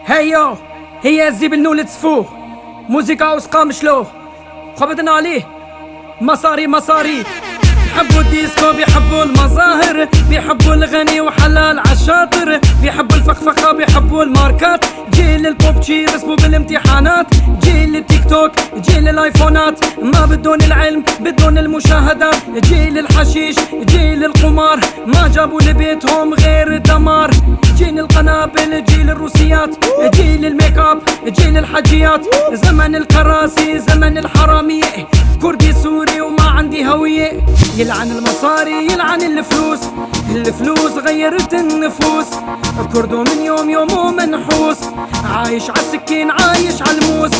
هيا هي الزيب النول تسفوه موسيقى وسقا مشلوه خبطنا عليه مصاري بيحبوا الديسكو بيحبوا المظاهر بيحبوا الغني وحلال عالشاطر بيحبوا الفخفخة بيحبوا الماركات جيل البوبتشي رسموا بالامتحانات جيل التيك توك جيل الايفونات ما بدون العلم بدون المشاهدات جيل الحشيش جيل القمار ما جابوا لبيتهم غير الدمار جيل القنابل جيل الروسيات جيل الميك اب جيل الحجيات زمن الكراسي زمن الحرامية كردي سوري وما عندي هوية يلعن المصاري يلعن الفلوس غيرت النفوس كردو من يومه منحوس عايش عالسكين عايش عالموس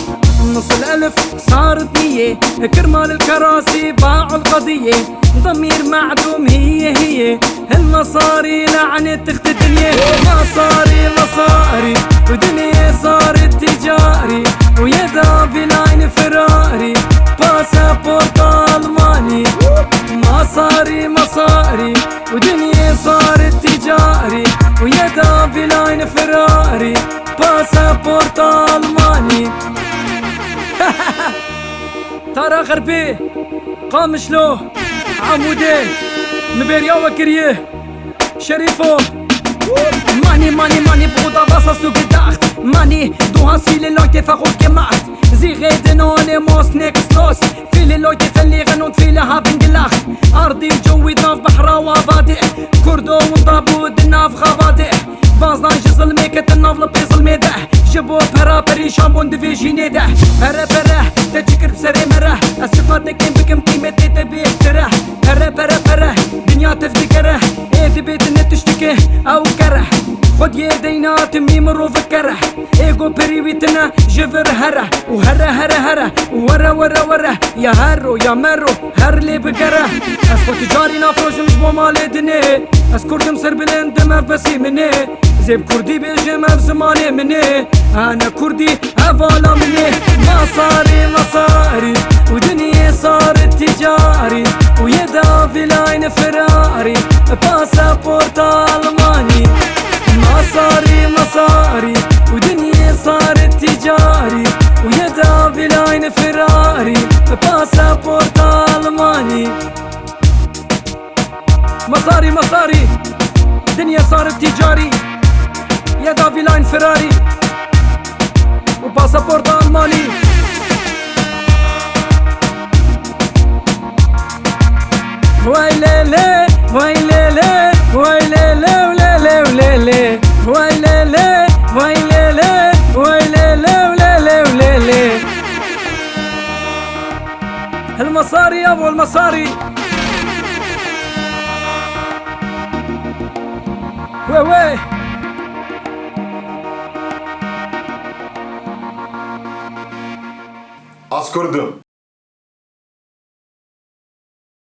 نص الألف صارت مية كرمال الكراسي باعوا القضية ضمير معدوم هي المصاري لعنت تخت الدنيا مصاري ودنيا صارت تجاري ويدا بلاين فراري باسبورت ألماني مصاري ودنيا صارت تجاري ويدا بلاين فراري باسبورت ألماني ترى غربي قامشلو عمودي مبيريا وكريه شريفو ماني بغضا باصا سوق الداخت ماني دوها سيلي لويتي فاغوت كماخت زي غيدنو نيموس نيكستوس فيلي لويتي فاللي غنوت في لها بنجلاخت أرضي وجوي ضاف بحرا وفادئ كردو ونضابو دنا في غبادئ بازنا جزل ميكت النافل بيصل ميدح جبو برا بري شامبون دفيجي نيدح برا تجكر بسري مرح أسفاتك كم بكم قيمتي تبيه ترح برا دنيا تفتكره ايه تبيت ان تشتكيه او كرح خد يدينا تمي مرو فكرح ايجو بريويتنا جفر هره وهره ورا يا هرو يا مرو هر لي بكره اسكو تجاري نافروش مش بومالي دني اسكرد مصر بلند ما بسي مني زيب كردي بيجي ما بزماني مني انا كردي هفالا مني مصاري ودنيا صارت تجاري ويدا في لاين فراري باسبورت ألماني مصاري ودنيا صارت تجاري ويدا في لاين فراري باسبورت ألماني مصاري دنيا صارت تجاري يدا في لاين فراري وباسبورت ألماني ويلي المصاري يا ابو المصاري وي Az kurdum.